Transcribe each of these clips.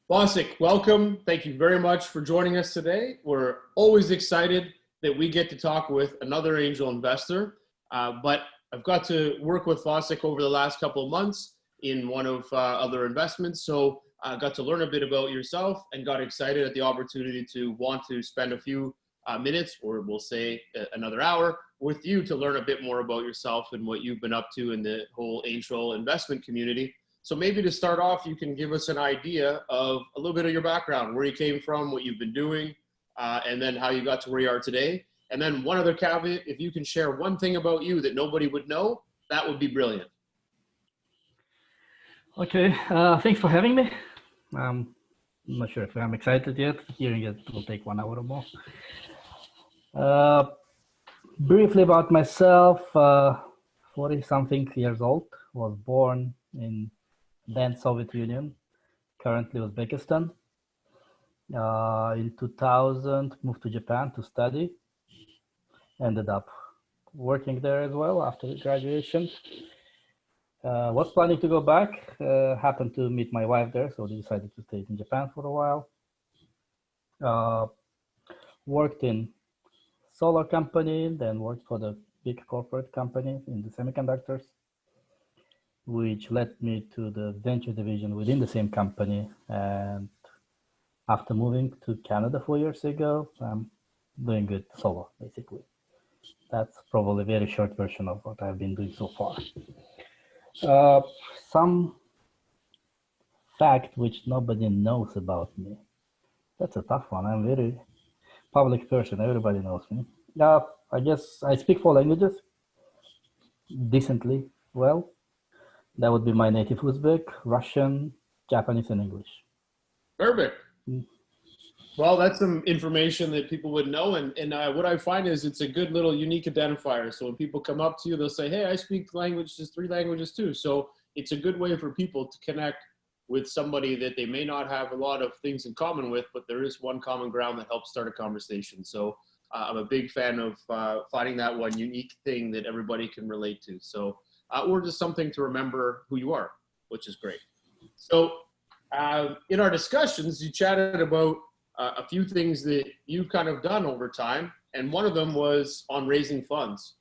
Vosik, welcome. Thank you very much for joining us today. We're always excited that we get to talk with another angel investor, but I've got to work with Vosik over the last couple of months in one of other investments, so I got to learn a bit about yourself and got excited at the opportunity to want to spend a few minutes, or we'll say another hour, with you to learn a bit more about yourself and what you've been up to in the whole angel investment community. So maybe to start off, you can give us an idea of a little bit of your background, where you came from, what you've been doing, and then how you got to where you are today. And then one other caveat, if you can share one thing about you that nobody would know, that would be brilliant. Okay, thanks for having me. I'm not sure if I'm excited yet. Hearing it will take 1 hour or more. Briefly about myself, 40-something years old, was born in then Soviet Union, currently Uzbekistan. In 2000, moved to Japan to study. Ended up working there as well after graduation. Was planning to go back, happened to meet my wife there, so decided to stay in Japan for a while. Worked in solar company, then worked for the big corporate company in the semiconductors, which led me to the venture division within the same company. And after moving to Canada 4 years ago, I'm doing good solar, basically. That's probably a very short version of what I've been doing so far. Some fact which nobody knows about me. That's a tough one. I'm a very public person. Everybody knows me. I guess I speak 4 languages decently well. That would be my native Uzbek, Russian, Japanese, and English. Perfect. Well, that's some information that people would know. And what I find is it's a good little unique identifier. So when people come up to you, they'll say, hey, I speak 3 languages too. So it's a good way for people to connect with somebody that they may not have a lot of things in common with, but there is one common ground that helps start a conversation. So I'm a big fan of finding that one unique thing that everybody can relate to. So, or just something to remember who you are, which is great. So in our discussions, you chatted about a few things that you've kind of done over time, and one of them was on raising funds.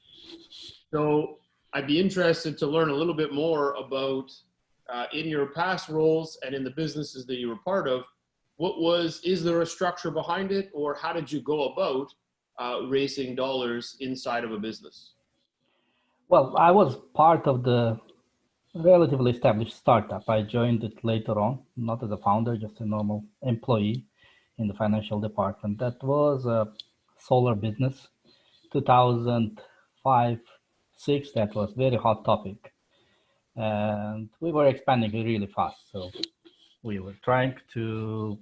So I'd be interested to learn a little bit more about in your past roles and in the businesses that you were part of, is there a structure behind it, or how did you go about raising dollars inside of a business? Well, I was part of the relatively established startup. I joined it later on, not as a founder, just a normal employee in the financial department. That was a solar business, 2005-06. That was very hot topic, and we were expanding really fast. So we were trying to.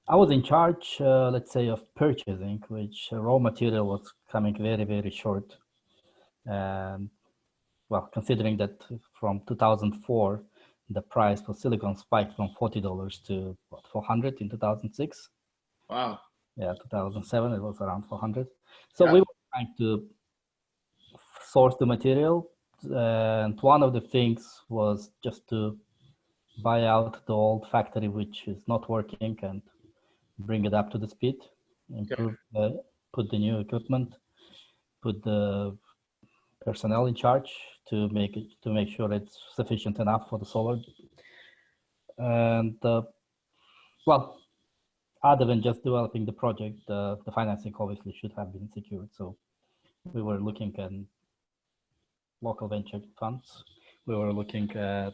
I was in charge, let's say, of purchasing, which raw material was coming very, very short. And well, considering that from 2004, the price for silicon spiked from $40 to what, 400 in 2006. Wow. Yeah, 2007, it was around 400. So we were trying to source the material. And one of the things was just to buy out the old factory, which is not working, and bring it up to the speed, improve, put the new equipment, put the personnel in charge to make sure it's sufficient enough for the solar. And well, other than just developing the project, the financing obviously should have been secured. So we were looking at local venture funds. We were looking at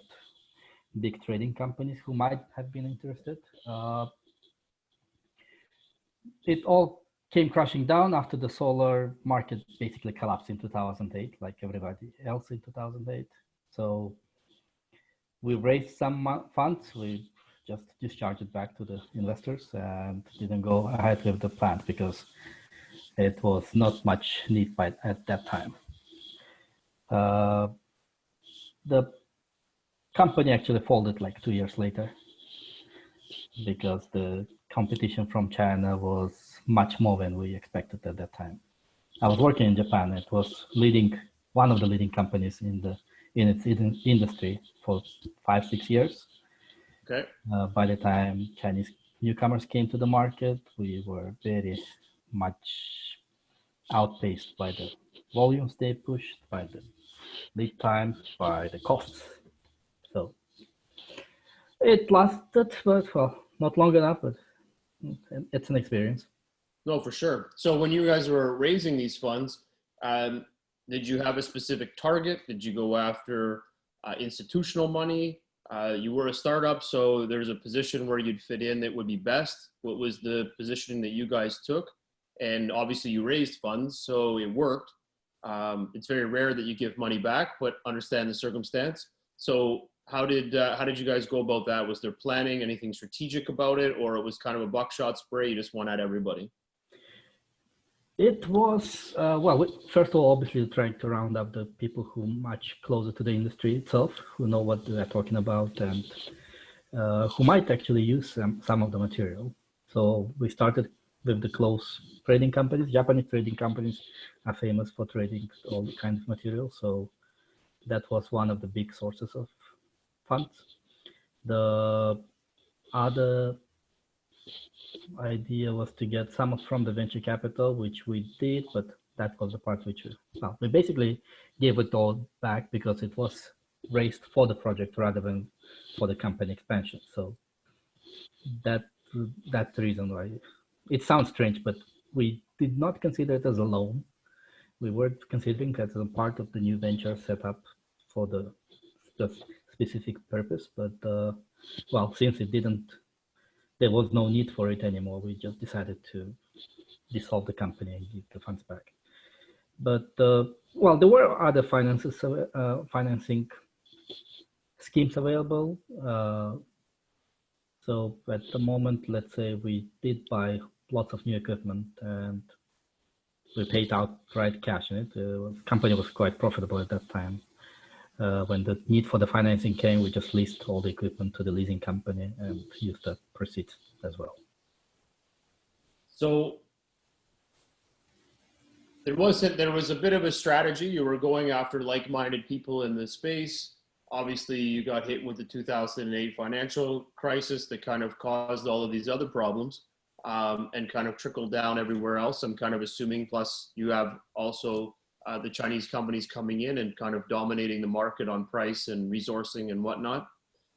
big trading companies who might have been interested. It all came crashing down after the solar market basically collapsed in 2008, like everybody else in 2008. So we raised some funds. We just discharged it back to the investors and didn't go ahead with the plant because it was not much need at that time. The company actually folded like 2 years later because the competition from China was much more than we expected at that time. I was working in Japan. It was one of the leading companies in its industry for 5-6 years. Okay. By the time Chinese newcomers came to the market, we were very much outpaced by the volumes they pushed, by the lead times, by the costs. So it lasted, but well, not long enough, but it's an experience. No, for sure. So when you guys were raising these funds, um, did you have a specific target? Did you go after institutional money? You were a startup, so there's a position where you'd fit in that would be best. What was the positioning that you guys took? And obviously you raised funds, so it worked. It's very rare that you give money back, but understand the circumstance. So how did you guys go about that? Was there planning, anything strategic about it, or it was kind of a buckshot spray, you just went at everybody? It was, well, first of all, obviously trying to round up the people who much closer to the industry itself, who know what they're talking about and who might actually use some of the material. So we started with the close trading companies. Japanese trading companies are famous for trading all the kinds of materials. So that was one of the big sources of funds. The other idea was to get some from the venture capital, which we did, but that was the part which we basically gave it all back because it was raised for the project rather than for the company expansion. So that's the reason why. It sounds strange, but we did not consider it as a loan. We were considering it as a part of the new venture set up for the specific purpose, but well, since there was no need for it anymore, we just decided to dissolve the company and give the funds back. But well, there were other financing schemes available. So at the moment, let's say we did buy lots of new equipment and we paid outright cash in it. The company was quite profitable at that time. When the need for the financing came, we just leased all the equipment to the leasing company and used the proceeds as well. So there was a bit of a strategy. You were going after like-minded people in the space. Obviously, you got hit with the 2008 financial crisis that kind of caused all of these other problems and kind of trickled down everywhere else. I'm kind of assuming, plus you have also the Chinese companies coming in and kind of dominating the market on price and resourcing and whatnot.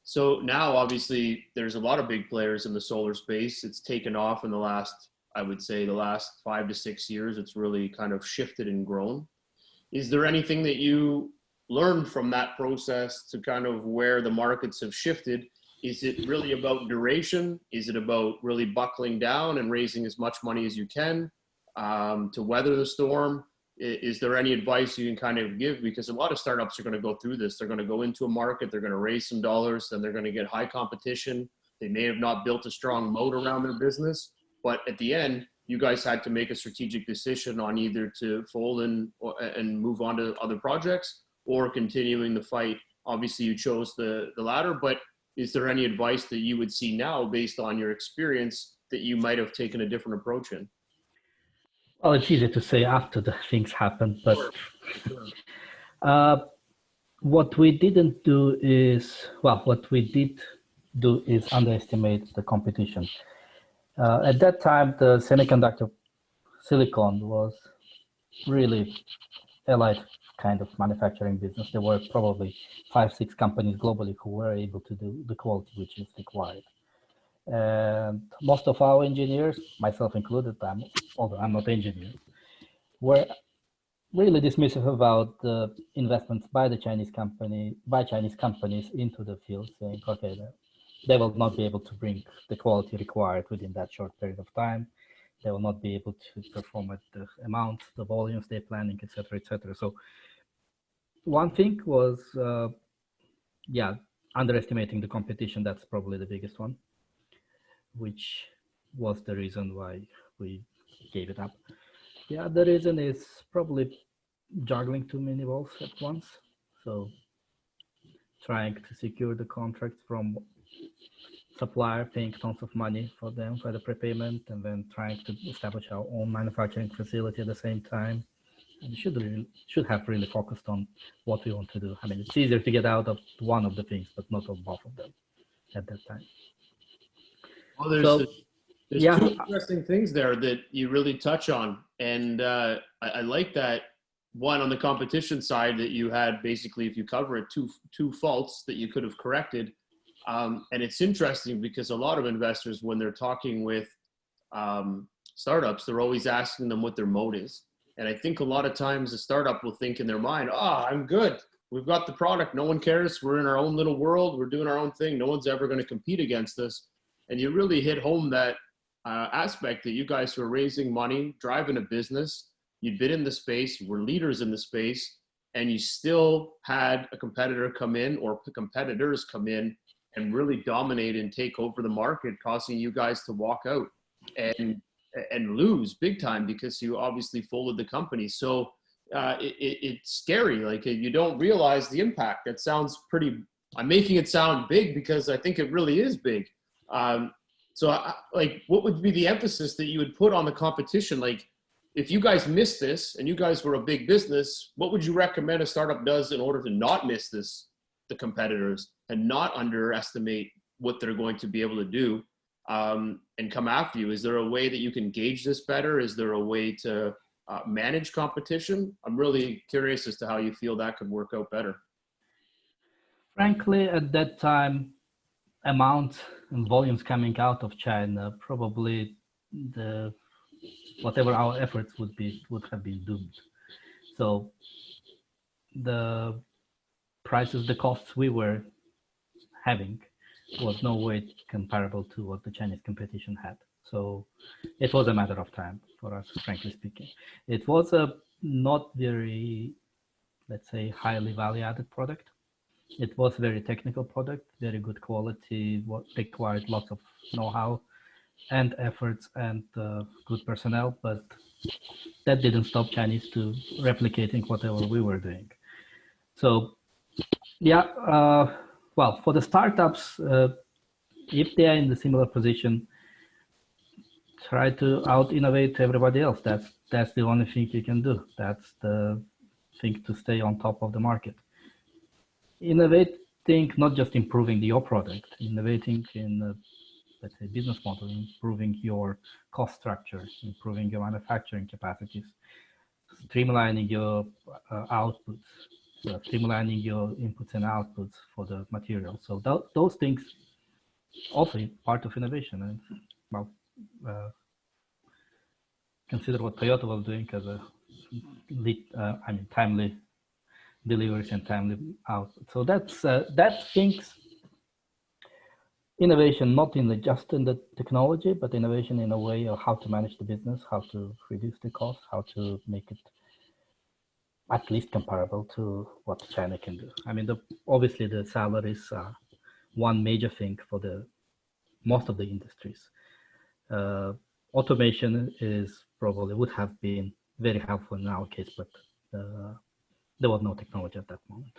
So now, obviously, there's a lot of big players in the solar space. It's taken off in the last, I would say, the last 5 to 6 years. It's really kind of shifted and grown. Is there anything that you learned from that process to kind of where the markets have shifted? Is it really about duration? Is it about really buckling down and raising as much money as you can to weather the storm? Is there any advice you can kind of give? Because a lot of startups are going to go through this. They're going to go into a market, they're going to raise some dollars, then they're going to get high competition. They may have not built a strong moat around their business, but at the end, you guys had to make a strategic decision on either to fold and move on to other projects or continuing the fight. Obviously, you chose the latter, but is there any advice that you would see now based on your experience that you might have taken a different approach in? Well, it's easy to say after the things happen, but what we didn't do is, well, what we did do is underestimate the competition. At that time, the semiconductor silicon was really allied kind of manufacturing business. There were probably 5, 6 companies globally who were able to do the quality which is required. And most of our engineers, myself included, although I'm not an engineer, were really dismissive about the investments by Chinese companies into the field, saying, okay, they will not be able to bring the quality required within that short period of time. They will not be able to perform at the amounts, the volumes they're planning, etc., etc. So one thing was, underestimating the competition. That's probably the biggest one, which was the reason why we gave it up. The other reason is probably juggling too many balls at once. So trying to secure the contracts from supplier, paying tons of money for them for the prepayment, and then trying to establish our own manufacturing facility at the same time. And should have really focused on what we want to do. I mean, it's easier to get out of one of the things, but not of both of them. at that time. Well, there's So, there's yeah, two interesting things there that you really touch on, and I like that one on the competition side that you had basically, if you cover it, two faults that you could have corrected, and it's interesting because a lot of investors, when they're talking with startups, they're always asking them what their moat is, and I think a lot of times a startup will think in their mind, "Oh, I'm good. We've got the product. No one cares. We're in our own little world. We're doing our own thing. No one's ever going to compete against us." And you really hit home that aspect that you guys were raising money, driving a business, you'd been in the space, were leaders in the space, and you still had a competitor come in or competitors come in and really dominate and take over the market, causing you guys to walk out and lose big time because you obviously folded the company. So it's scary. Like, you don't realize the impact. That sounds pretty, I'm making it sound big because I think it really is big. Like, what would be the emphasis that you would put on the competition? Like, if you guys miss this and you guys were a big business, what would you recommend a startup does in order to not miss this, the competitors, and not underestimate what they're going to be able to do and come after you? Is there a way that you can gauge this better? Is there a way to manage competition? I'm really curious as to how you feel that could work out better. frankly, at that time, amount and volumes coming out of China, probably whatever our efforts would have been doomed. So the prices, the costs we were having was no way comparable to what the Chinese competition had. So it was a matter of time for us, frankly speaking. It was a not very, let's say, highly value-added product. It was a very technical product, very good quality, what required lots of know-how and efforts and good personnel, but that didn't stop Chinese to replicating whatever we were doing. So yeah, well, for the startups, if they are in the similar position, try to out-innovate everybody else. That's the only thing you can do. That's the thing to stay on top of the market. Innovating, not just improving your product, innovating in, let's say, business model, improving your cost structure, improving your manufacturing capacities, streamlining your outputs, streamlining your inputs and outputs for the material. So those things also part of innovation. And well, consider what Toyota was doing as a timely deliveries and timely output. So that things, innovation not just in the technology, but innovation in a way of how to manage the business, how to reduce the cost, how to make it at least comparable to what China can do. I mean, obviously the salaries are one major thing for most of the industries. Automation would have been very helpful in our case, but there was no technology at that moment.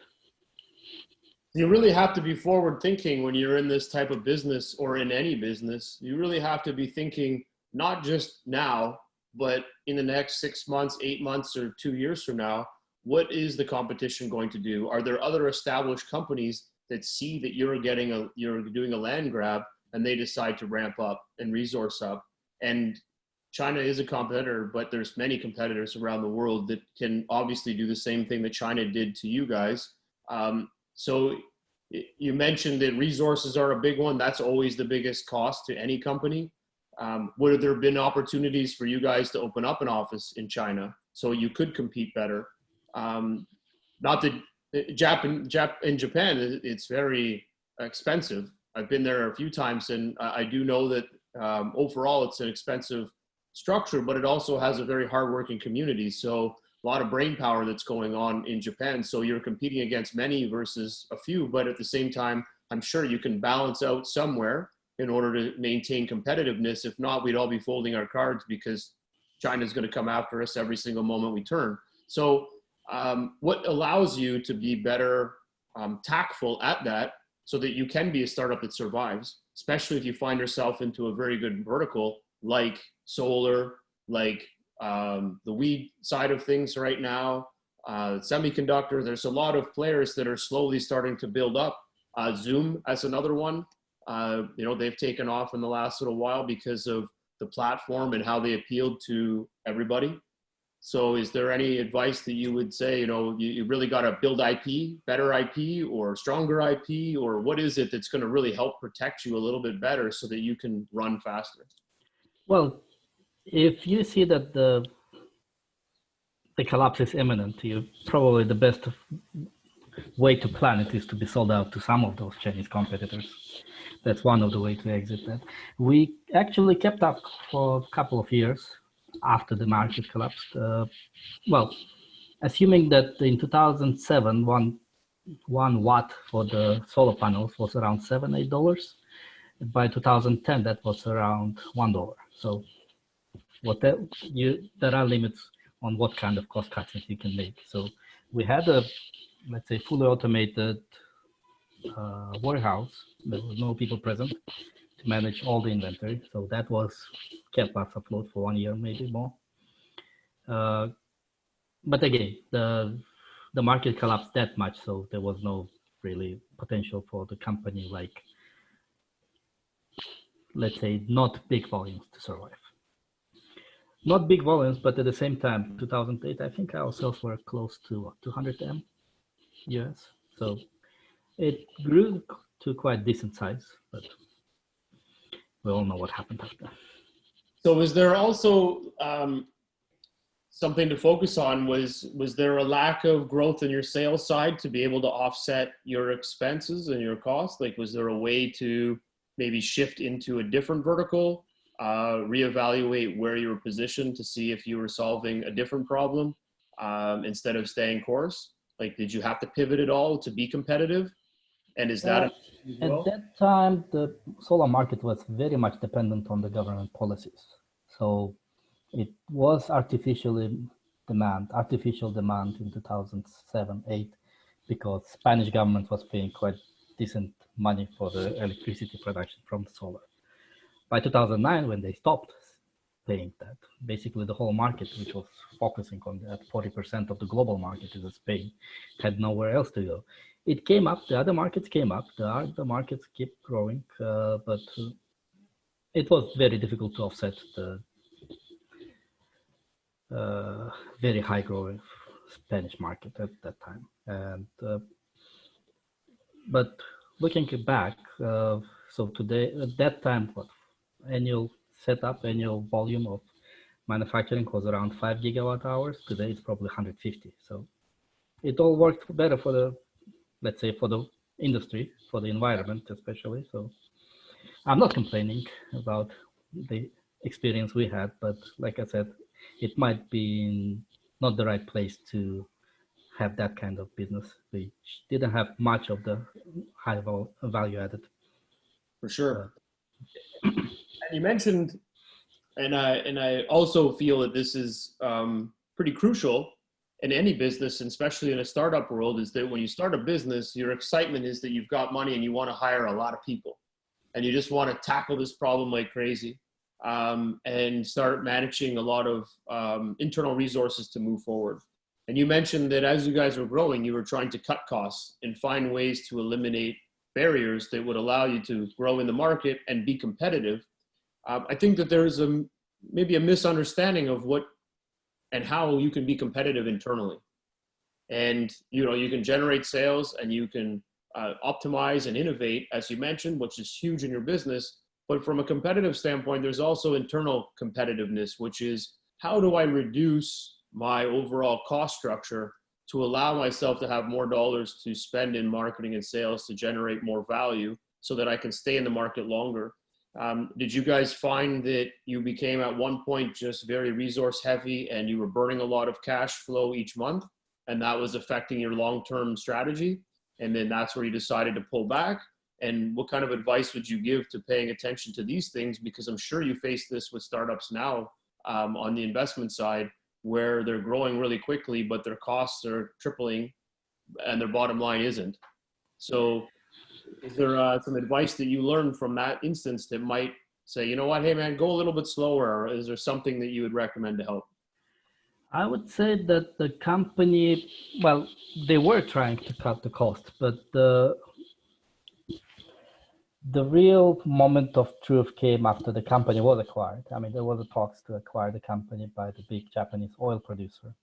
You really have to be forward thinking when you're in this type of business or in any business. You really have to be thinking not just now, but in the next 6 months, 8 months, or 2 years from now. What is the competition going to do? Are there other established companies that see that you're doing a land grab and they decide to ramp up and resource up? And China is a competitor, but there's many competitors around the world that can obviously do the same thing that China did to you guys. So you mentioned that resources are a big one. That's always the biggest cost to any company. Would there have been opportunities for you guys to open up an office in China so you could compete better? Not that in Japan, it's very expensive. I've been there a few times, and I do know that overall it's an expensive structure, but it also has a very hardworking community. So a lot of brain power that's going on in Japan. So you're competing against many versus a few, but at the same time, I'm sure you can balance out somewhere in order to maintain competitiveness. If not, we'd all be folding our cards because China's going to come after us every single moment we turn. So what allows you to be better tactful at that so that you can be a startup that survives, especially if you find yourself into a very good vertical like solar, like the weed side of things right now, semiconductor. There's a lot of players that are slowly starting to build up. Zoom as another one. they've taken off in the last little while because of the platform and how they appealed to everybody. So is there any advice that you would say, you really got to build IP, better IP or stronger IP, or what is it that's going to really help protect you a little bit better so that you can run faster? Well, if you see that the collapse is imminent, probably the best way to plan it is to be sold out to some of those Chinese competitors. That's one of the ways to exit that. We actually kept up for a couple of years after the market collapsed. Assuming that in 2007, one watt for the solar panels was around $7, $8. By 2010, that was around $1. So there are limits on what kind of cost cutting you can make. So we had a, let's say, fully automated warehouse. There was no people present to manage all the inventory. So that kept us afloat for 1 year, maybe more. But again, the market collapsed that much, so there was no really potential for the company, like, let's say, not big volumes to survive. Not big volumes, but at the same time, 2008, I think our sales were close to 200 M US. So it grew to quite decent size, but we all know what happened after. So was there also something to focus on? Was there a lack of growth in your sales side to be able to offset your expenses and your costs? Like, was there a way to maybe shift into a different vertical, reevaluate where you were positioned to see if you were solving a different problem instead of staying course? Like, did you have to pivot at all to be competitive? And is that at that time, the solar market was very much dependent on the government policies. So it was artificial demand in 2007-8, because Spanish government was paying quite decent money for the electricity production from solar. By 2009, when they stopped paying that, basically the whole market, which was focusing on that 40% of the global market is Spain, had nowhere else to go. It came up, the other markets came up, the other markets keep growing, but it was very difficult to offset the very high growing Spanish market at that time. And but looking back, so today, at that time, annual volume of manufacturing was around 5 gigawatt hours. Today it's probably 150. So it all worked better for the, let's say, for the industry, for the environment especially. So I'm not complaining about the experience we had, but like I said, it might be not the right place to have that kind of business. We didn't have much of the high value added. For sure. And you mentioned, and I also feel that this is pretty crucial in any business, and especially in a startup world, is that when you start a business, your excitement is that you've got money and you want to hire a lot of people, and you just want to tackle this problem like crazy, and start managing a lot of internal resources to move forward. And you mentioned that as you guys were growing, you were trying to cut costs and find ways to eliminate barriers that would allow you to grow in the market and be competitive. I think that there's maybe a misunderstanding of what and how you can be competitive internally. And you can generate sales and you can optimize and innovate, as you mentioned, which is huge in your business. But from a competitive standpoint, there's also internal competitiveness, which is, how do I reduce my overall cost structure to allow myself to have more dollars to spend in marketing and sales to generate more value so that I can stay in the market longer? Did you guys find that you became at one point just very resource heavy and you were burning a lot of cash flow each month, and that was affecting your long-term strategy? And then that's where you decided to pull back? And what kind of advice would you give to paying attention to these things? Because I'm sure you face this with startups now on the investment side, where they're growing really quickly, but their costs are tripling and their bottom line isn't. So is there some advice that you learned from that instance that might say, you know what, hey man, go a little bit slower? Or is there something that you would recommend to help? I would say that the company, well, they were trying to cut the cost, but The real moment of truth came after the company was acquired. I mean, there was a talks to acquire the company by the big Japanese oil producer,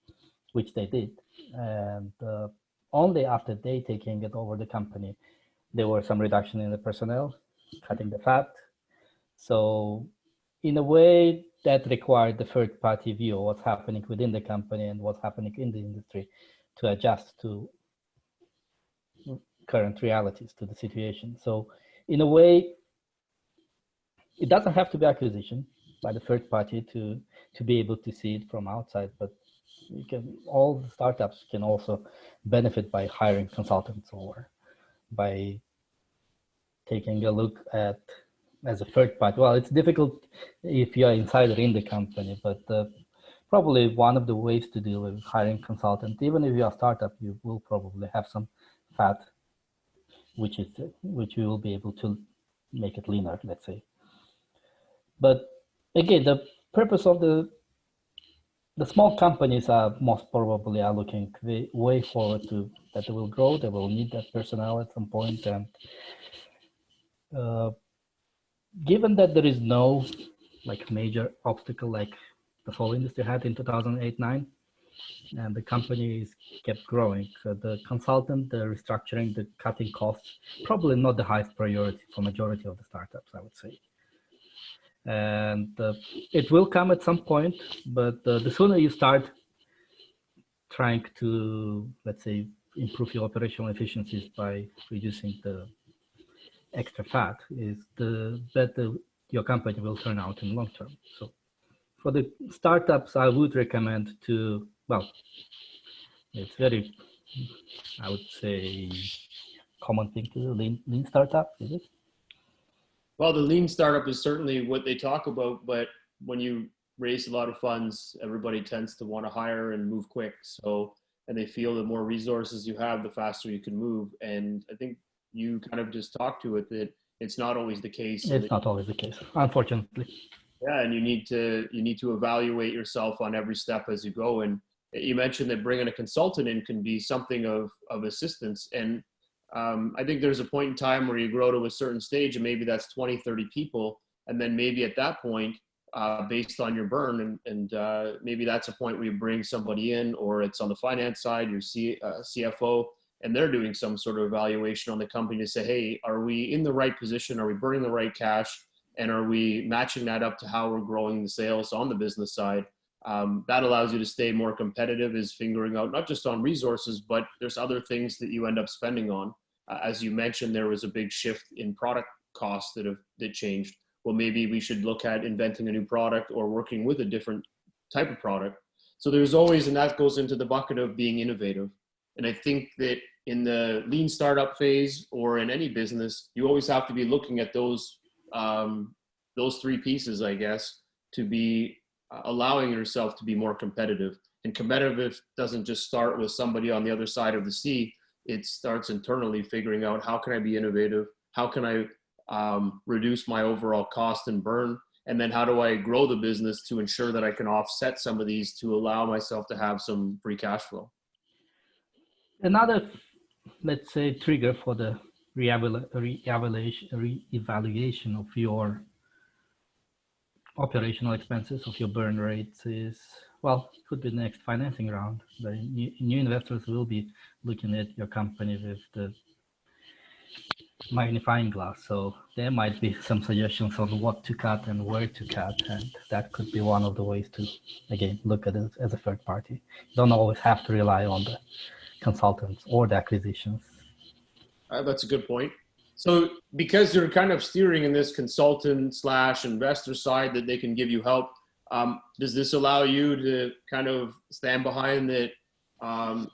which they did. And only after they taking it over the company, there were some reduction in the personnel, cutting the fat. So in a way that required the third party view of what's happening within the company and what's happening in the industry to adjust to current realities, to the situation. So in a way, it doesn't have to be acquisition by the third party to be able to see it from outside, but you can, all the startups can also benefit by hiring consultants or by taking a look at as a third party. Well, it's difficult if you're insider in the company, but probably one of the ways to deal with hiring consultant, even if you're a startup, you will probably have some fat, which you will be able to make it leaner, let's say. But again, the purpose of the small companies are most probably are looking way forward to that they will grow, they will need that personnel at some point, and given that there is no like major obstacle like the whole industry had in 2008-9, and the company is kept growing, the consultant, the restructuring, the cutting costs, probably not the highest priority for majority of the startups, I would say. And it will come at some point, but the sooner you start trying to, let's say, improve your operational efficiencies by reducing the extra fat, is the better your company will turn out in the long term. So for the startups, I would recommend to, well, it's very, I would say, common thing to do, lean startup, is it? Well, the lean startup is certainly what they talk about, but when you raise a lot of funds, everybody tends to want to hire and move quick. So, and they feel the more resources you have, the faster you can move. And I think you kind of just talked to it that it's not always the case. It's not always the case, unfortunately. Yeah, and you need to evaluate yourself on every step as you go. And you mentioned that bringing a consultant in can be something of assistance. And I think there's a point in time where you grow to a certain stage and maybe that's 20, 30 people. And then maybe at that point, based on your burn, and maybe that's a point where you bring somebody in, or it's on the finance side, your CFO, and they're doing some sort of evaluation on the company to say, hey, are we in the right position? Are we burning the right cash? And are we matching that up to how we're growing the sales on the business side? That allows you to stay more competitive, is figuring out not just on resources, but there's other things that you end up spending on. As you mentioned, there was a big shift in product costs that changed. Well, maybe we should look at inventing a new product or working with a different type of product. So there's always, and that goes into the bucket of being innovative. And I think that in the lean startup phase or in any business, you always have to be looking at those three pieces, I guess, to be allowing yourself to be more competitive. And competitive doesn't just start with somebody on the other side of the sea. It starts internally, figuring out how can I be innovative? How can I reduce my overall cost and burn? And then how do I grow the business to ensure that I can offset some of these to allow myself to have some free cash flow? Another, let's say, trigger for the re-evaluation of your operational expenses, of your burn rates is, well, could be the next financing round. The new investors will be looking at your company with the magnifying glass. So there might be some suggestions on what to cut and where to cut. And that could be one of the ways to, again, look at it as a third party. You don't always have to rely on the consultants or the acquisitions. That's a good point. So because you're kind of steering in this consultant / investor side that they can give you help, does this allow you to kind of stand behind that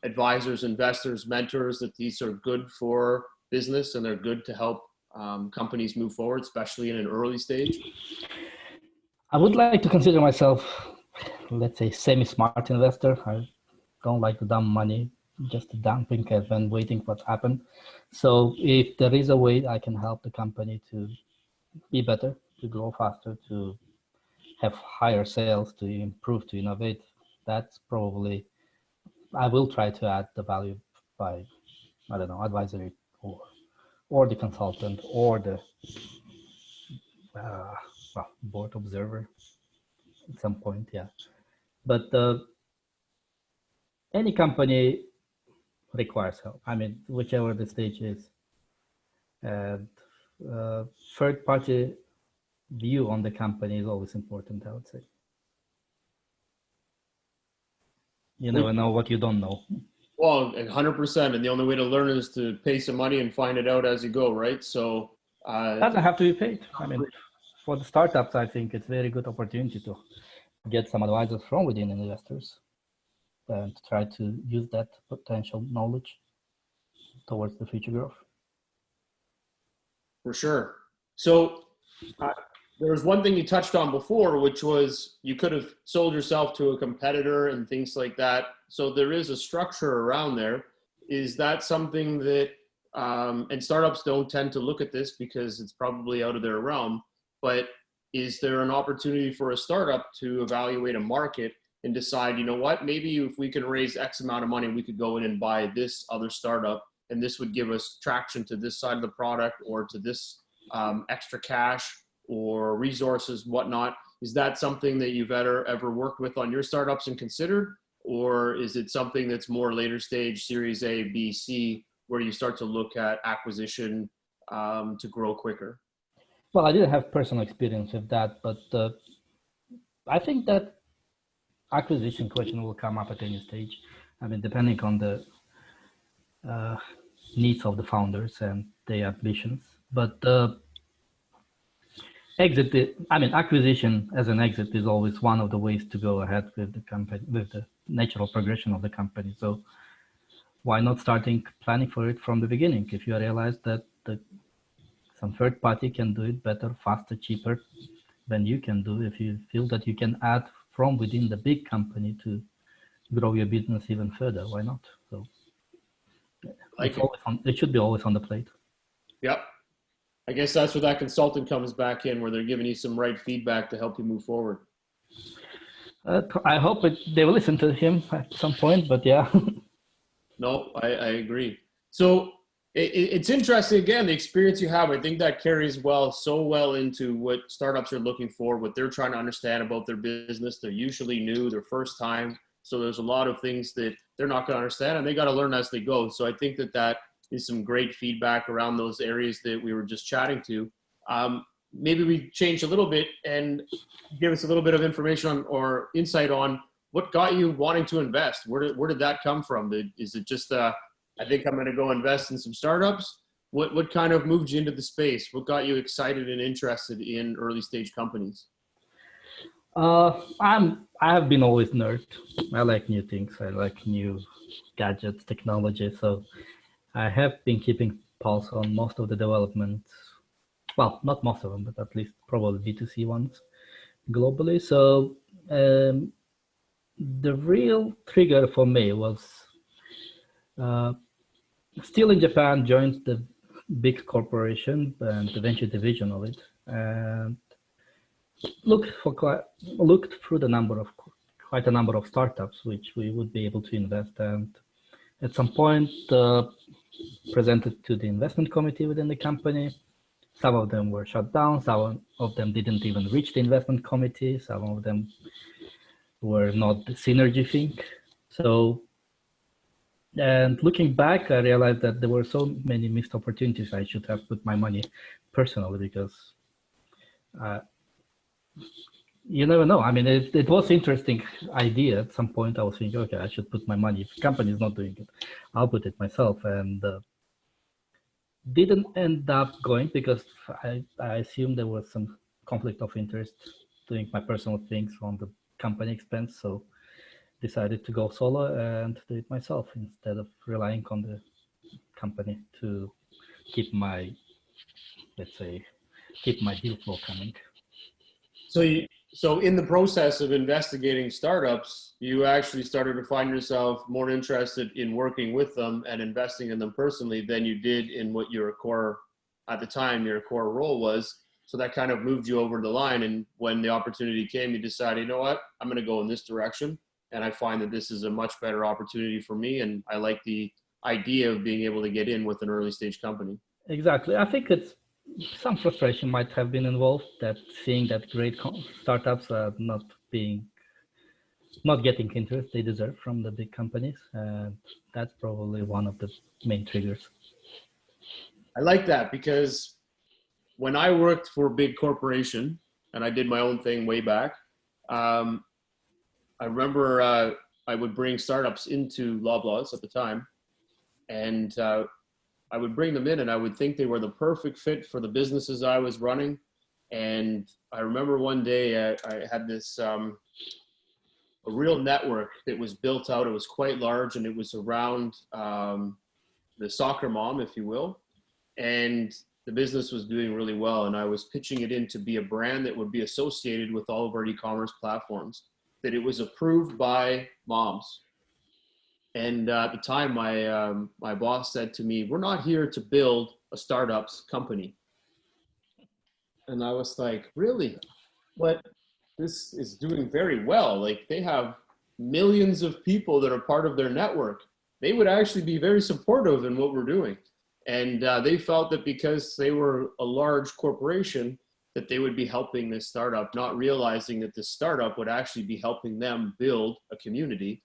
advisors, investors, mentors, that these are good for business and they're good to help companies move forward, especially in an early stage? I would like to consider myself, let's say, semi-smart investor. I don't like to dump money, just dumping and then waiting for what happen. So if there is a way I can help the company to be better, to grow faster, to have higher sales, to improve, to innovate, that's probably, I will try to add the value by, I don't know, advisory or the consultant or the board observer at some point, yeah. But any company requires help. I mean, whichever the stage is. And third-party view on the company is always important, I would say. You never know what you don't know. Well, 100%. And the only way to learn is to pay some money and find it out as you go, right? So doesn't have to be paid. I mean, for the startups, I think it's a very good opportunity to get some advisors from within investors and try to use that potential knowledge towards the future growth. For sure. So there was one thing you touched on before, which was you could have sold yourself to a competitor and things like that. So there is a structure around there. Is that something that, and startups don't tend to look at this because it's probably out of their realm, but is there an opportunity for a startup to evaluate a market and decide, you know what, maybe if we can raise X amount of money, we could go in and buy this other startup, and this would give us traction to this side of the product or to this extra cash or resources, whatnot. Is that something that you've ever worked with on your startups and considered? Or is it something that's more later stage, Series A, B, C, where you start to look at acquisition to grow quicker? Well, I didn't have personal experience with that, but I think that acquisition question will come up at any stage. I mean, depending on the needs of the founders and their ambitions. But acquisition as an exit is always one of the ways to go ahead with the company, with the natural progression of the company. So why not starting planning for it from the beginning? If you realize that some third party can do it better, faster, cheaper than you can do, if you feel that you can add from within the big company to grow your business even further, why not? So it should be always on the plate. Yep. I guess that's where that consultant comes back in, where they're giving you some right feedback to help you move forward. I hope they will listen to him at some point, but yeah. No, I agree. So it's interesting, again, the experience you have, I think that carries so well into what startups are looking for, what they're trying to understand about their business. They're usually new, their first time. So there's a lot of things that they're not going to understand, and they got to learn as they go. So I think that is some great feedback around those areas that we were just chatting to. Maybe we change a little bit and give us a little bit of information on or insight on what got you wanting to invest. Where did that come from? Is it just I think I'm going to go invest in some startups? What kind of moved you into the space? What got you excited and interested in early stage companies? I have been always nerd. I like new things. I like new gadgets, technology. So I have been keeping pulse on most of the developments. Well, not most of them, but at least probably B2C ones globally. So the real trigger for me was still in Japan, joined the big corporation and the venture division of it, and looked through quite a number of startups which we would be able to invest, and at some point presented to the investment committee within the company. Some of them were shut down, some of them didn't even reach the investment committee, some of them were not the synergy thing. So, and looking back, I realized that there were so many missed opportunities. I should have put my money personally, because you never know. I mean, it was an interesting idea. At some point I was thinking, okay, I should put my money. If the company is not doing it, I'll put it myself. And didn't end up going because I assumed there was some conflict of interest doing my personal things on the company expense. So decided to go solo and do it myself instead of relying on the company to keep my, let's say, deal flow coming. So in the process of investigating startups, you actually started to find yourself more interested in working with them and investing in them personally than you did in what your core role was. So that kind of moved you over the line. And when the opportunity came, you decided, you know what, I'm going to go in this direction. And I find that this is a much better opportunity for me. And I like the idea of being able to get in with an early stage company. Exactly. I think it's some frustration might have been involved, that seeing that great startups are not getting interest they deserve from the big companies. And that's probably one of the main triggers. I like that because when I worked for a big corporation and I did my own thing way back, I remember I would bring startups into Loblaws at the time, and I would bring them in and I would think they were the perfect fit for the businesses I was running. And I remember one day I had this a real network that was built out. It was quite large, and it was around the soccer mom, if you will. And the business was doing really well. And I was pitching it in to be a brand that would be associated with all of our e-commerce platforms, that it was approved by moms. And at the time, my boss said to me, "We're not here to build a startups company." And I was like, "Really? But this is doing very well. Like, they have millions of people that are part of their network. They would actually be very supportive in what we're doing." And they felt that because they were a large corporation, that they would be helping this startup, not realizing that this startup would actually be helping them build a community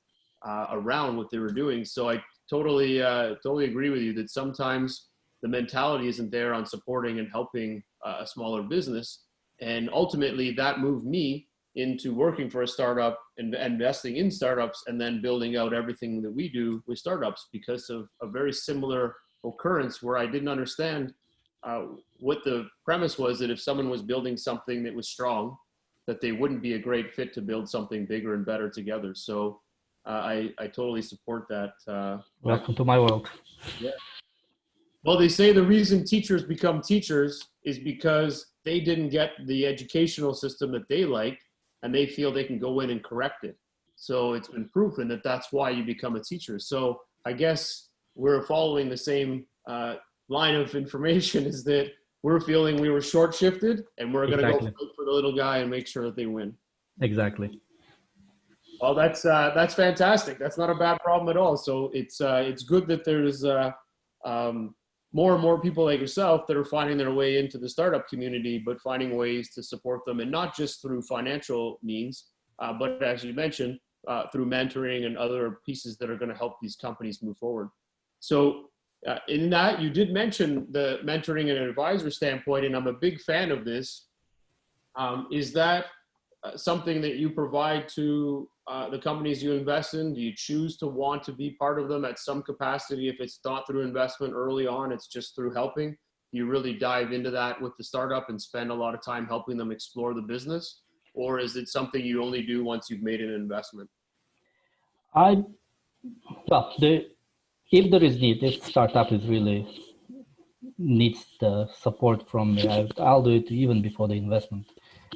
around what they were doing. So I totally agree with you that sometimes the mentality isn't there on supporting and helping a smaller business. And ultimately that moved me into working for a startup and investing in startups and then building out everything that we do with startups, because of a very similar occurrence where I didn't understand what the premise was, that if someone was building something that was strong, that they wouldn't be a great fit to build something bigger and better together. So I totally support that. Welcome to my world. Yeah. Well, they say the reason teachers become teachers is because they didn't get the educational system that they liked, and they feel they can go in and correct it. So it's been proven that that's why you become a teacher. So I guess we're following the same line of information, is that we're feeling we were short shifted, and we're going to go for the little guy and make sure that they win. Exactly. Well, that's fantastic. That's not a bad problem at all. So it's good that there's more and more people like yourself that are finding their way into the startup community, but finding ways to support them, and not just through financial means, but as you mentioned, through mentoring and other pieces that are going to help these companies move forward. So in that, you did mention the mentoring and an advisor standpoint, and I'm a big fan of this. Is that something that you provide to the companies you invest in? Do you choose to want to be part of them at some capacity? If it's not through investment early on, it's just through helping. You really dive into that with the startup and spend a lot of time helping them explore the business? Or is it something you only do once you've made an investment? If there is need, if startup is really needs the support from me, I'll do it even before the investment.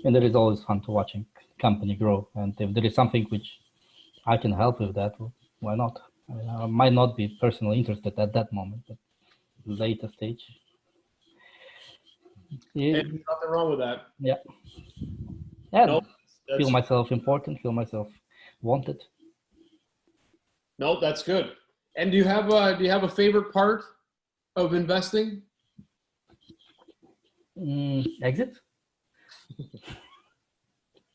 And it is always fun to watching company grow. And if there is something which I can help with that, why not? I might not be personally interested at that moment, but later stage. Yeah, there's nothing wrong with that. Yeah. No, feel myself important, feel myself wanted. No, that's good. And do you have a favorite part of investing? Exit?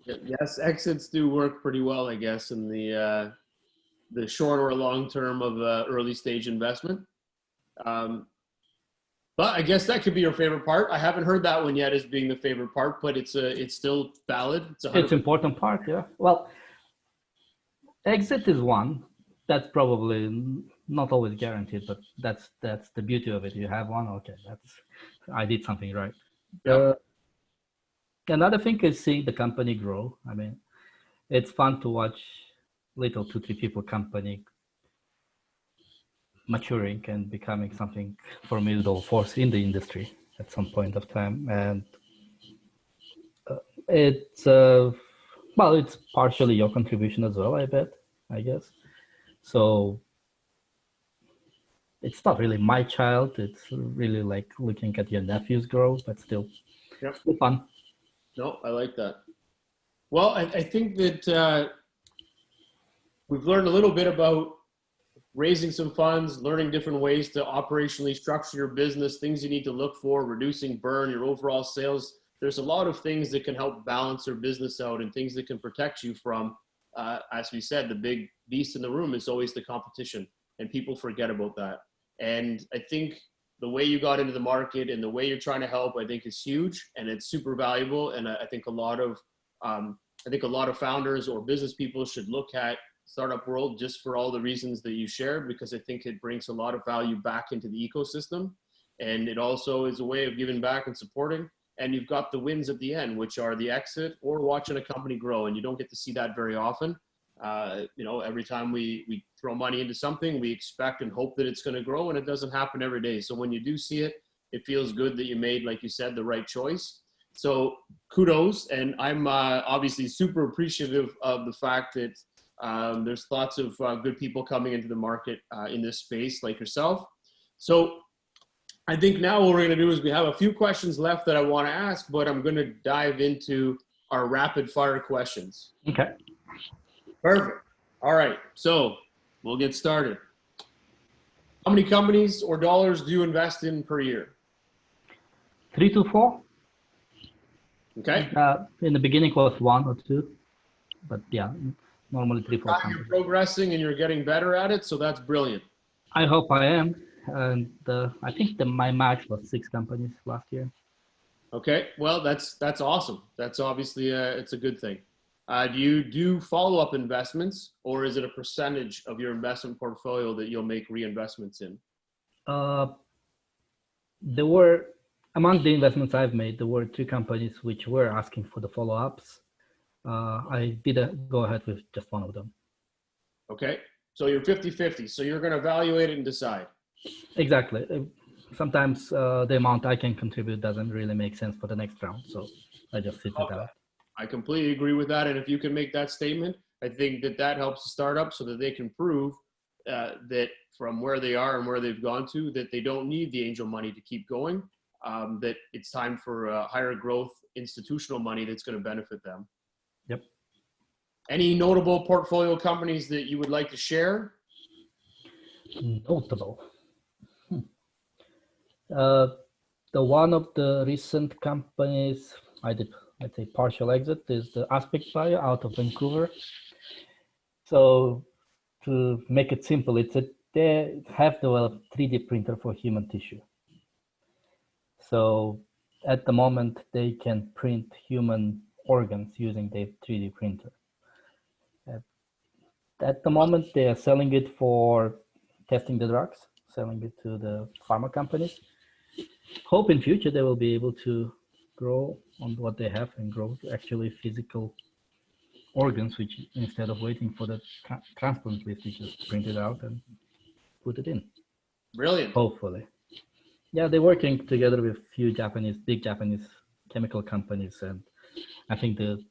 Yes, exits do work pretty well, I guess, in the short or long term of early stage investment. But I guess that could be your favorite part. I haven't heard that one yet as being the favorite part, but it's still valid. It's important part, yeah. Well, exit is one. That's probably not always guaranteed, but that's the beauty of it. You have one, okay, I did something right. Yep. Another thing is seeing the company grow. I mean, it's fun to watch little 2-3 people company maturing and becoming something formidable force in the industry at some point of time. And it's partially your contribution as well, I guess. So it's not really my child. It's really like looking at your nephews grow, but still, still fun. No, I like that. Well, I think that we've learned a little bit about raising some funds, learning different ways to operationally structure your business, things you need to look for, reducing burn, your overall sales. There's a lot of things that can help balance your business out and things that can protect you from, as we said, the big beast in the room is always the competition, and people forget about that. And I think the way you got into the market and the way you're trying to help, I think is huge, and it's super valuable. And I think a lot of founders or business people should look at startup world just for all the reasons that you shared, because I think it brings a lot of value back into the ecosystem. And it also is a way of giving back and supporting. And you've got the wins at the end, which are the exit or watching a company grow. And you don't get to see that very often. Every time we throw money into something, we expect and hope that it's going to grow, and it doesn't happen every day. So when you do see it, it feels good that you made, like you said, the right choice. So kudos. And I'm obviously super appreciative of the fact that there's lots of good people coming into the market in this space like yourself. So I think now what we're going to do is we have a few questions left that I want to ask, but I'm going to dive into our rapid fire questions. Okay. Perfect. All right. So we'll get started. How many companies or dollars do you invest in per year? 3 to 4. Okay. In the beginning it was 1 or 2, but yeah, normally 3, 4 You're companies. progressing and you're getting better at it, so that's brilliant. I hope I am. And I think my max was 6 companies last year. Okay. Well, that's awesome. That's obviously it's a good thing. Do you do follow-up investments, or is it a percentage of your investment portfolio that you'll make reinvestments in? There were, among the investments I've made, there were 2 companies which were asking for the follow-ups. I did go ahead with just one of them. Okay. So you're 50-50. So you're going to evaluate it and decide. Exactly. Sometimes the amount I can contribute doesn't really make sense for the next round. So I just sit it out. I completely agree with that. And if you can make that statement, I think that helps the startup so that they can prove that from where they are and where they've gone to, that they don't need the angel money to keep going, that it's time for higher growth institutional money that's going to benefit them. Yep. Any notable portfolio companies that you would like to share? Notable. The one of the recent companies I did, I'd say, partial exit is the Aspect Bio out of Vancouver. So to make it simple, they have developed 3D printer for human tissue. So at the moment, they can print human organs using the 3D printer. At the moment, they are selling it for testing the drugs, selling it to the pharma companies. Hope in future they will be able to grow on what they have and grow actually physical organs, which instead of waiting for the transplant list, you just print it out and put it in. Brilliant. Hopefully. Yeah, they're working together with few big Japanese chemical companies, and I think the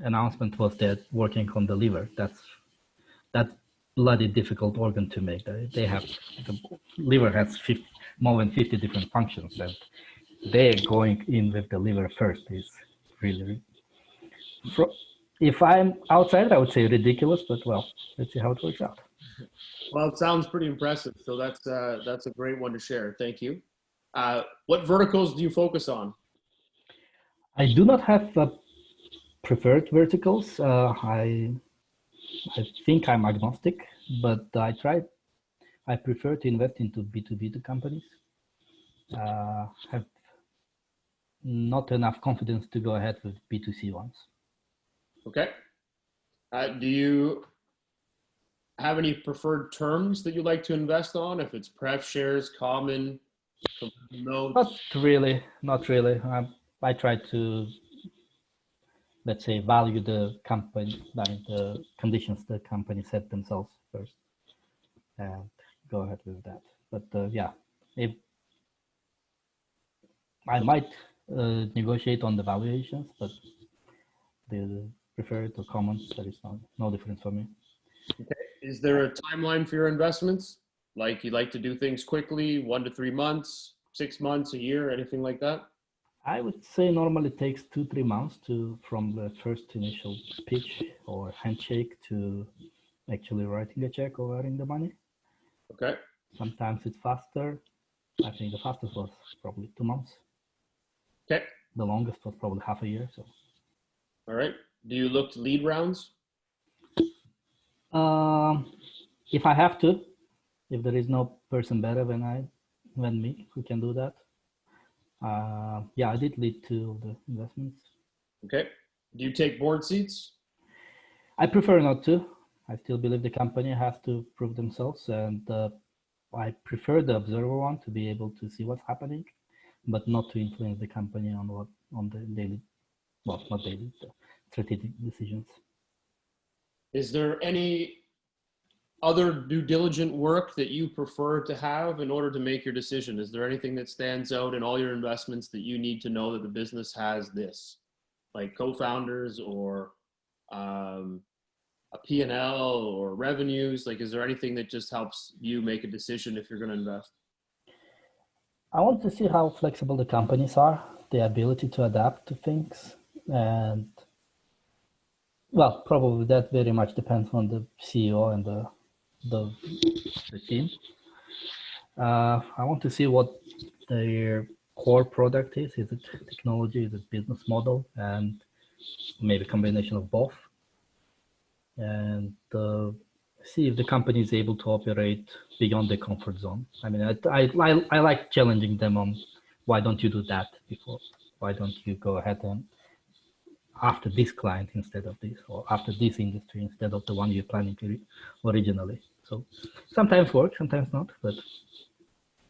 announcement was that working on the liver. That's bloody difficult organ to make. They have, the liver has more than 50 different functions, and they're going in with the liver first is really, if I'm outside, I would say ridiculous, but well, let's see how it works out. Well, it sounds pretty impressive. So that's a great one to share. Thank you. What verticals do you focus on? I do not have preferred verticals. I think I'm agnostic, but I prefer to invest into B2B companies. Have not enough confidence to go ahead with B2C ones. Okay. Do you have any preferred terms that you like to invest on? If it's pref shares, common, notes? Not really. I try to, let's say, value the company, the conditions the company set themselves first, and go ahead with that. But yeah, if I might negotiate on the valuations, but the preferred or common, there is no difference for me. Okay. Is there a timeline for your investments? Like you like to do things quickly, 1 to 3 months, 6 months, a year, anything like that? I would say normally it takes 2-3 months from the first initial pitch or handshake to actually writing a check or writing the money. Okay. Sometimes it's faster. I think the fastest was probably 2 months. Okay. The longest was probably half a year. So. All right. Do you look to lead rounds? If I have to, if there is no person better than me who can do that. Yeah, I did lead 2 of the investments. Okay. Do you take board seats? I prefer not to. I still believe the company has to prove themselves, and I prefer the observer one to be able to see what's happening, but not to influence the company on the daily, well, not daily, the strategic decisions. Is there any other due diligent work that you prefer to have in order to make your decision? Is there anything that stands out in all your investments that you need to know that the business has this, like co-founders or a P&L or revenues? Like, is there anything that just helps you make a decision if you're going to invest? I want to see how flexible the companies are, the ability to adapt to things, and well, probably that very much depends on the CEO and the team. I want to see what their core product is. Is it technology? Is it business model? And maybe a combination of both. And see if the company is able to operate beyond their comfort zone. I mean, I like challenging them on why don't you do that before? Why don't you go ahead and after this client instead of this, or after this industry instead of the one you're planning originally? So sometimes works, sometimes not, but.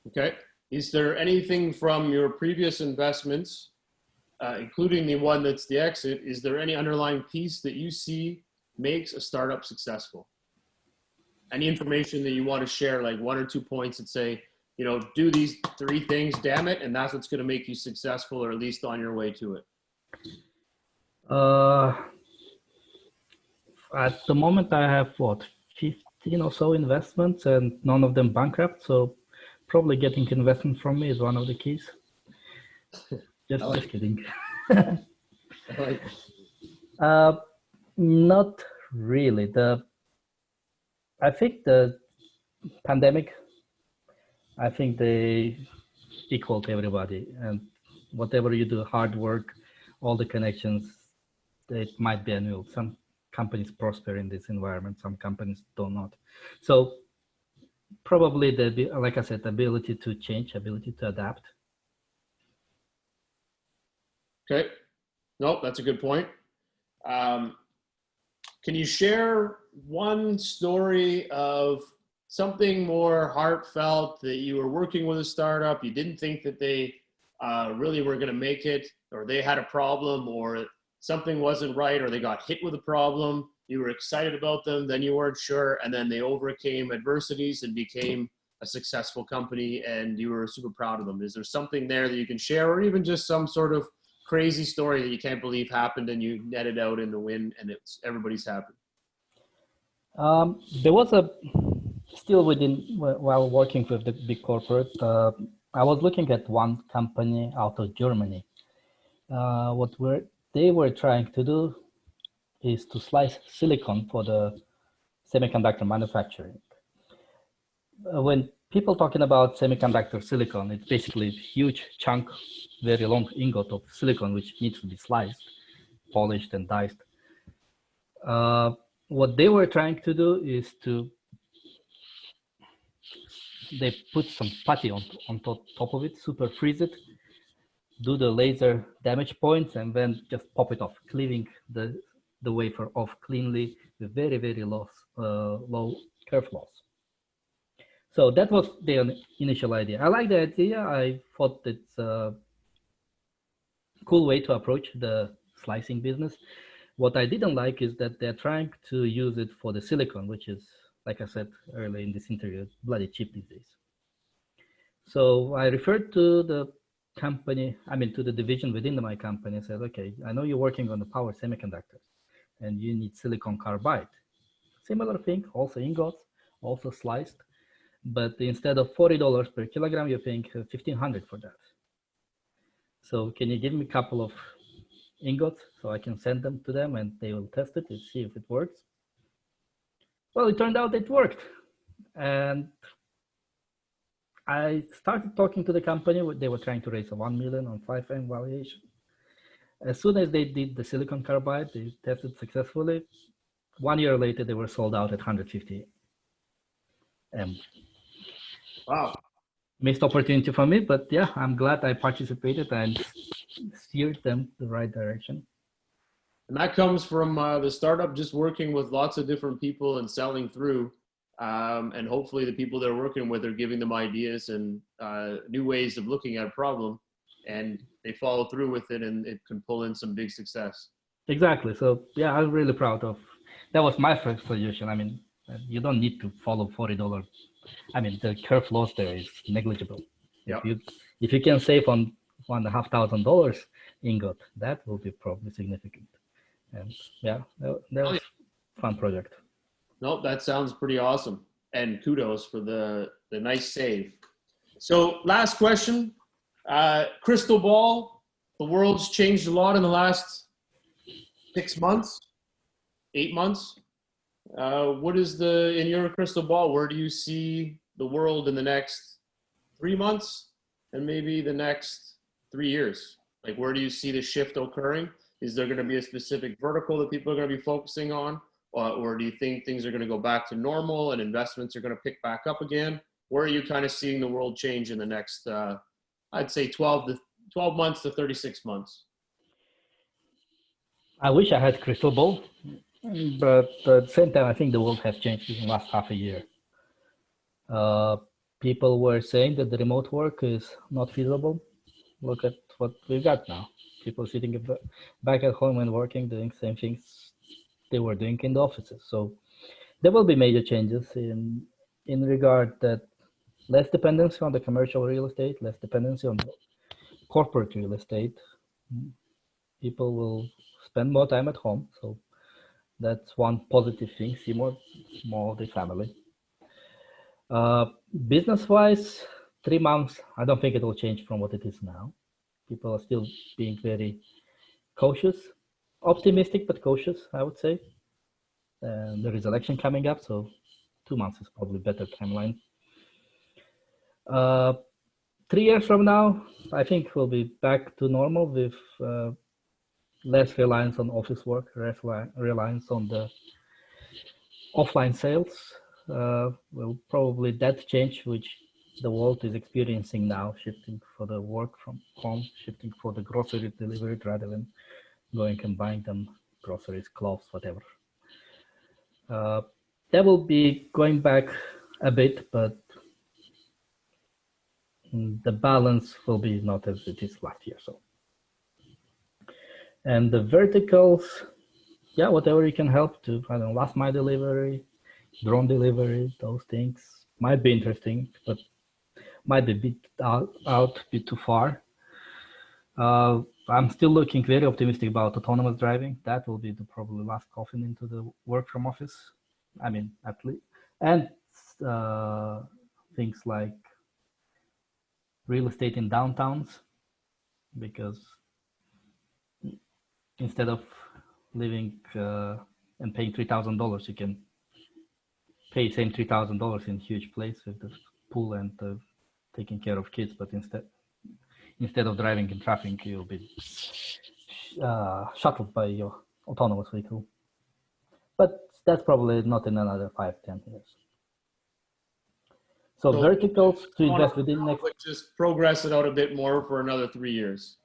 Okay. Is there anything from your previous investments, including the one that's the exit, is there any underlying piece that you see makes a startup successful? Any information that you want to share, like 1 or 2 points that say, you know, do these 3 things, damn it, and that's what's going to make you successful, or at least on your way to it? At the moment, I have 15 or so investments, and none of them bankrupt. So probably getting investment from me is one of the keys. Just kidding. Not really. I think the pandemic, I think they equal to everybody, and whatever you do, hard work, all the connections, it might be annual. Some companies prosper in this environment, some companies do not. So probably like I said, ability to change, ability to adapt. Okay. No, that's a good point. Can you share one story of something more heartfelt that you were working with a startup, you didn't think that they really were going to make it, or they had a problem, or something wasn't right, or they got hit with a problem, you were excited about them, then you weren't sure, and then they overcame adversities and became a successful company, and you were super proud of them? Is there something there that you can share, or even just some sort of crazy story that you can't believe happened and you netted out in the win and everybody's happy? There was still while working with the big corporate, I was looking at one company out of Germany. What they were trying to do is to slice silicon for the semiconductor manufacturing. When people talking about semiconductor silicon, it's basically a huge chunk, very long ingot of silicon, which needs to be sliced, polished, and diced. What they were trying to do is they put some putty on top of it, super freeze it, do the laser damage points, and then just pop it off, cleaving the wafer off cleanly with very, very low kerf loss. So that was the initial idea. I like the idea. I thought it's a cool way to approach the slicing business. What I didn't like is that they're trying to use it for the silicon, which is, like I said earlier in this interview, bloody cheap these days. So I referred to the company, to the division within my company, and said, okay, I know you're working on the power semiconductors and you need silicon carbide. Similar thing, also ingots, also sliced. But instead of $40 per kilogram, you're paying $1,500 for that. So can you give me a couple of ingots so I can send them to them and they will test it and see if it works? Well, it turned out it worked. And I started talking to the company. They were trying to raise a 1 million on 5M valuation. As soon as they did the silicon carbide, they tested successfully. 1 year later, they were sold out at 150. Wow. Missed opportunity for me, but yeah, I'm glad I participated and steered them the right direction. And that comes from the startup just working with lots of different people and selling through. And hopefully the people they're working with are giving them ideas and new ways of looking at a problem, and they follow through with it, and it can pull in some big success. Exactly. So yeah, I'm really proud of, that was my first suggestion. I mean, you don't need to follow $40. I mean, the curve loss there is negligible. Yep. If you can save on $1,500 ingot, that will be probably significant. And yeah, that was a fun project. Nope, that sounds pretty awesome. And kudos for the nice save. So last question, crystal ball. The world's changed a lot in the last 6 months, 8 months. What is in your crystal ball, where do you see the world in the next 3 months and maybe the next 3 years? Like, where do you see the shift occurring? Is there going to be a specific vertical that people are going to be focusing on? Or do you think things are going to go back to normal and investments are going to pick back up again? Where are you kind of seeing the world change in the next, I'd say 12 months to 36 months? I wish I had a crystal ball, but at the same time, I think the world has changed in the last half a year. People were saying that the remote work is not feasible. Look at what we've got now. People sitting back at home and working, doing the same things they were doing in the offices. So there will be major changes in regard that less dependency on the commercial real estate, less dependency on the corporate real estate. People will spend more time at home. So that's one positive thing, see more of the family. Business-wise, 3 months, I don't think it will change from what it is now. People are still being very cautious, optimistic, but cautious, I would say. There is election coming up, so 2 months is probably better timeline. 3 years from now, I think we'll be back to normal with less reliance on office work, less reliance on the offline sales. Will probably that change, which the world is experiencing now, shifting for the work from home, shifting for the grocery delivery rather than going and buying them groceries, clothes, whatever. That will be going back a bit, but the balance will be not as it is last year. So, and the verticals, yeah, whatever you can help to, I don't know, last mile delivery, drone delivery, those things might be interesting, but might be a bit a bit too far. I'm still looking very optimistic about autonomous driving. That will be the probably last coffin into the work from office. I mean, at least, and things like real estate in downtowns, because instead of living and paying $3,000, you can pay same $3,000 in huge place with the pool and taking care of kids, but instead of driving in traffic, you'll be shuttled by your autonomous vehicle. But that's probably not in another 5-10 years. So verticals to invest within next. Just progress it out a bit more for another 3 years.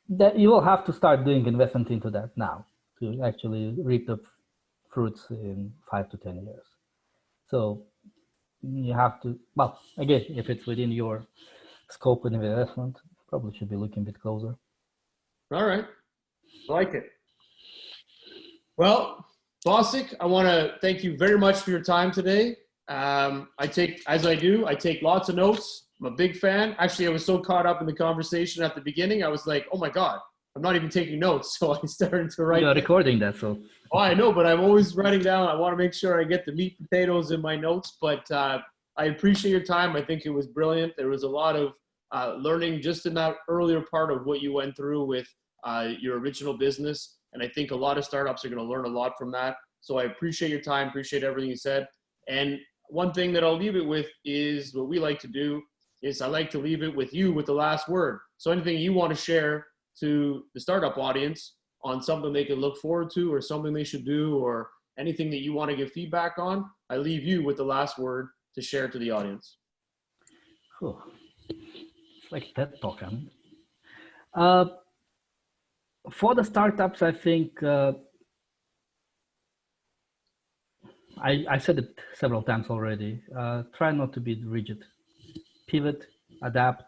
That you will have to start doing investment into that now to actually reap the fruits in 5 to 10 years. So you have to, well, again, if it's within your scope of investment, probably should be looking a bit closer. All right, I like it. Well, Vosik, I want to thank you very much for your time today. I take lots of notes. I'm a big fan. Actually, I was so caught up in the conversation at the beginning, I was like, oh my God, I'm not even taking notes. So I started to write. You're recording that, so. Oh, I know, but I'm always writing down. I want to make sure I get the meat and potatoes in my notes, but I appreciate your time. I think it was brilliant. There was a lot of learning just in that earlier part of what you went through with your original business. And I think a lot of startups are going to learn a lot from that. So I appreciate your time, appreciate everything you said. And one thing that I'll leave it with is what we like to do is I like to leave it with you with the last word. So anything you want to share to the startup audience on something they can look forward to or something they should do or anything that you want to give feedback on, I leave you with the last word to share to the audience. Cool. It's like TED Talk. Huh? For the startups, I think I said it several times already. Try not to be rigid. Pivot, adapt,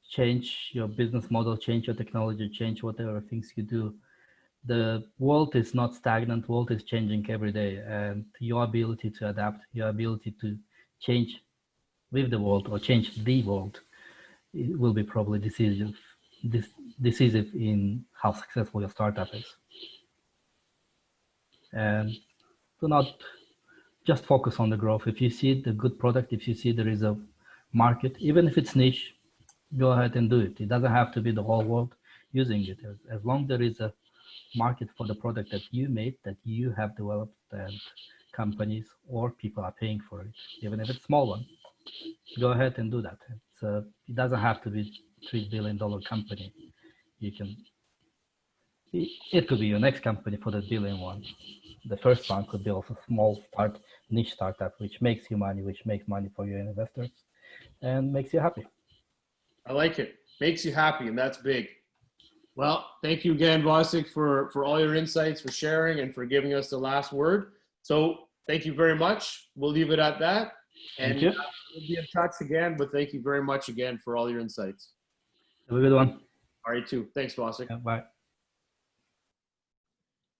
change your business model, change your technology, change whatever things you do. The world is not stagnant. The world is changing every day, and your ability to adapt, your ability to change with the world or change the world, it will be probably decisive in how successful your startup is. And do not just focus on the growth. If you see the good product, if you see there is a market, even if it's niche, go ahead and do it. It doesn't have to be the whole world using it. As long as there is a market for the product that you made, that you have developed, and companies or people are paying for it, even if it's a small one, go ahead and do that. It doesn't have to be $3 billion company. It could be your next company for the billion one. The first one could be also small niche startup, which makes you money, which makes money for your investors and makes you happy. I like it. Makes you happy, and that's big. Well, thank you again, Vosik, for all your insights, for sharing, and for giving us the last word. So thank you very much. We'll leave it at that. And we'll be in touch again, but thank you very much again for all your insights. Have a good one. All right, too. Thanks, Vosik. Yeah, bye.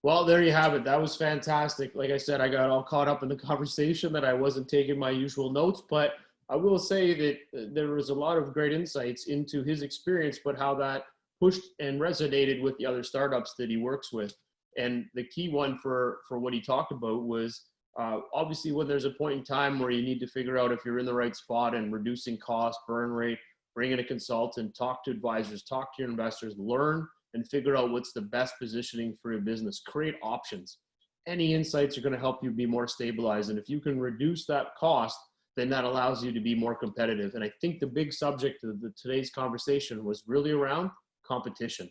Well, there you have it. That was fantastic. Like I said, I got all caught up in the conversation that I wasn't taking my usual notes, but I will say that there was a lot of great insights into his experience, but how that pushed and resonated with the other startups that he works with. And the key one for what he talked about was obviously when there's a point in time where you need to figure out if you're in the right spot and reducing cost, burn rate, bring in a consultant, talk to advisors, talk to your investors, learn and figure out what's the best positioning for your business, create options. Any insights are going to help you be more stabilized. And if you can reduce that cost, then that allows you to be more competitive. And I think the big subject of today's conversation was really around competition,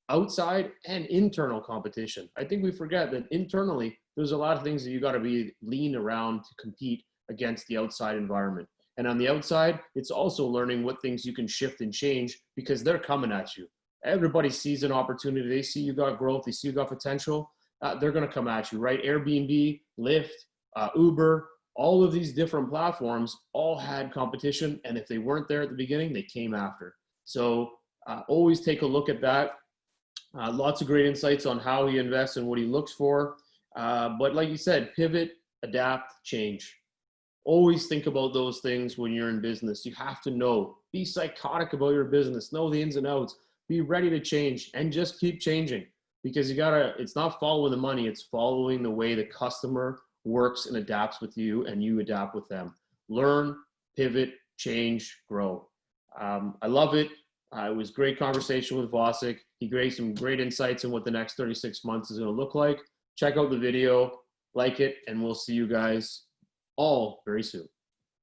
outside and internal competition. I think we forget that internally, there's a lot of things that you got to be lean around to compete against the outside environment. And on the outside, it's also learning what things you can shift and change because they're coming at you. Everybody sees an opportunity. They see you got growth. They see you got potential. They're going to come at you, right? Airbnb, Lyft, Uber, all of these different platforms all had competition. And if they weren't there at the beginning, they came after. So always take a look at that. Lots of great insights on how he invests and what he looks for. But like you said, pivot, adapt, change. Always think about those things when you're in business. You have to know, be psychotic about your business, know the ins and outs, be ready to change and just keep changing because it's not following the money. It's following the way the customer works and adapts with you and you adapt with them. Learn, pivot, change, grow. I love it. It was great conversation with Vosik. He gave some great insights on what the next 36 months is going to look like. Check out the video, like it, and we'll see you guys all very soon.